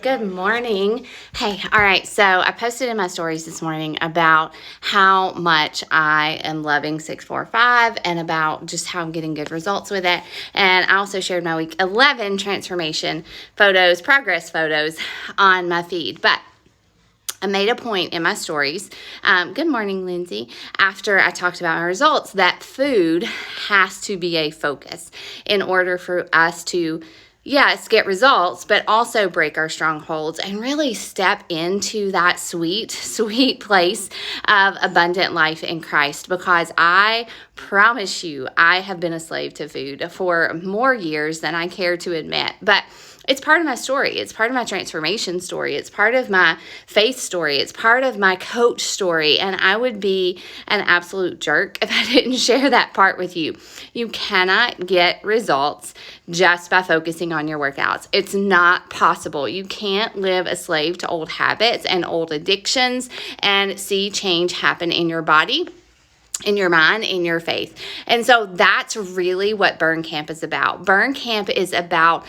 Good morning. Hey, all right. So I posted in my stories this morning about how much I am loving 645 and about just how I'm getting good results with it. And I also shared my week 11 transformation photos, progress photos on my feed. But I made a point in my stories, good morning, Lindsay, after I talked about my results, that food has to be a focus in order for us to, yes, get results, but also break our strongholds and really step into that sweet, sweet place of abundant life in Christ. Because I promise you, I have been a slave to food for more years than I care to admit. But it's part of my story. It's part of my transformation story. It's part of my faith story. It's part of my coach story. And I would be an absolute jerk if I didn't share that part with you. You cannot get results just by focusing on your workouts. It's not possible. You can't live a slave to old habits and old addictions and see change happen in your body, in your mind, in your faith. And so that's really what Burn Camp is about. Burn Camp is about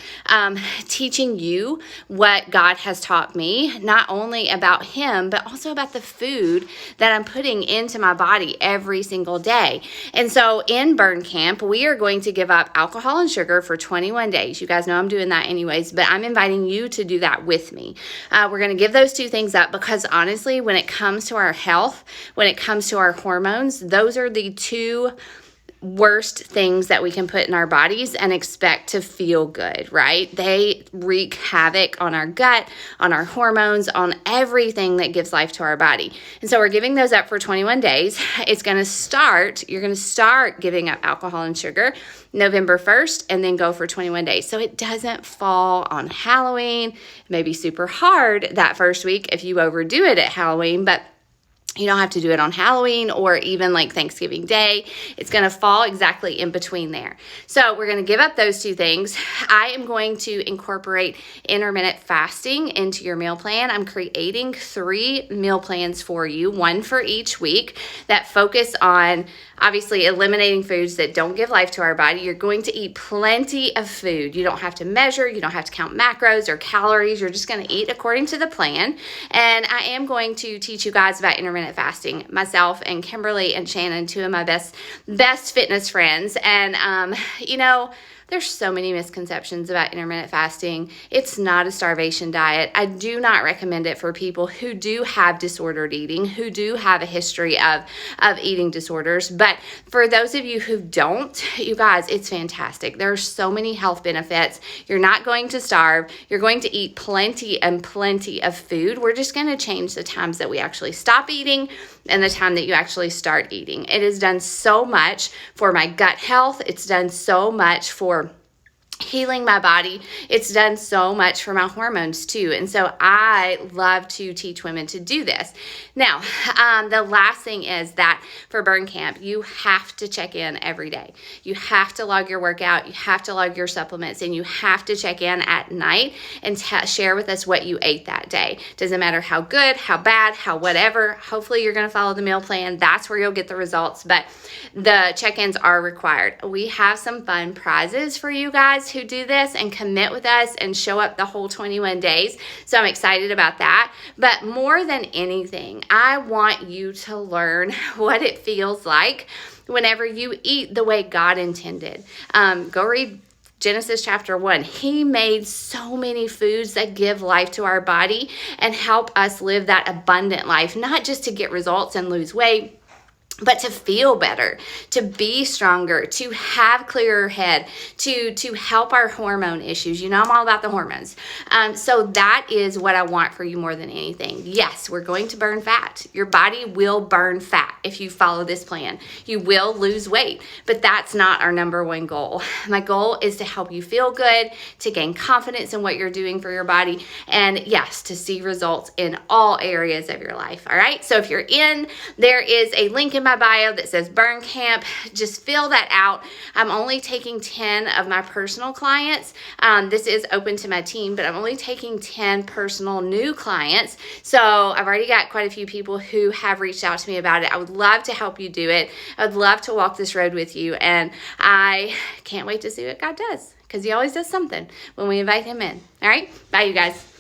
teaching you what God has taught me, not only about Him, but also about the food that I'm putting into my body every single day. And so in Burn Camp, we are going to give up alcohol and sugar for 21 days. You guys know I'm doing that anyways, but I'm inviting you to do that with me. We're going to give those two things up because honestly, when it comes to our health, when it comes to our hormones, those are the two worst things that we can put in our bodies and expect to feel good, right? They wreak havoc on our gut, on our hormones, on everything that gives life to our body. And so we're giving those up for 21 days. You're going to start giving up alcohol and sugar November 1st and then go for 21 days. So it doesn't fall on Halloween. It may be super hard that first week if you overdo it at Halloween, but you don't have to do it on Halloween or even like Thanksgiving Day. It's going to fall exactly in between there. So we're going to give up those two things. I am going to incorporate intermittent fasting into your meal plan. I'm creating 3 meal plans for you, one for each week, that focus on obviously eliminating foods that don't give life to our body. You're going to eat plenty of food. You don't have to measure. You don't have to count macros or calories. You're just going to eat according to the plan. And I am going to teach you guys about intermittent fasting. Myself and Kimberly and Shannon, two of my best fitness friends. And, there's so many misconceptions about intermittent fasting. It's not a starvation diet. I do not recommend it for people who do have disordered eating, who do have a history of eating disorders. But for those of you who don't, you guys, it's fantastic. There are so many health benefits. You're not going to starve. You're going to eat plenty and plenty of food. We're just going to change the times that we actually stop eating and the time that you actually start eating. It has done so much for my gut health. It's done so much for healing my body. It's done so much for my hormones too. And so I love to teach women to do this. Now, the last thing is that for Burn Camp, you have to check in every day. You have to log your workout. You have to log your supplements, and you have to check in at night and share with us what you ate that day. Doesn't matter how good, how bad, how whatever. Hopefully you're going to follow the meal plan. That's where you'll get the results, but the check-ins are required. We have some fun prizes for you guys who do this and commit with us and show up the whole 21 days. So I'm excited about that. But more than anything, I want you to learn what it feels like whenever you eat the way God intended. Go read Genesis chapter 1. He made so many foods that give life to our body and help us live that abundant life, not just to get results and lose weight, but to feel better, to be stronger, to have clearer head, to help our hormone issues. You know, I'm all about the hormones. So that is what I want for you more than anything. Yes, we're going to burn fat. Your body will burn fat if you follow this plan. You will lose weight, but that's not our number one goal. My goal is to help you feel good, to gain confidence in what you're doing for your body, and yes, to see results in all areas of your life. All right. So if you're in, there is a link in my bio that says Burn Camp. Just fill that out. I'm only taking 10 of my personal clients. This is open to my team, but I'm only taking 10 personal new clients. So I've already got quite a few people who have reached out to me about it. I would love to help you do it. I would love to walk this road with you. And I can't wait to see what God does, because He always does something when we invite Him in. All right. Bye, you guys.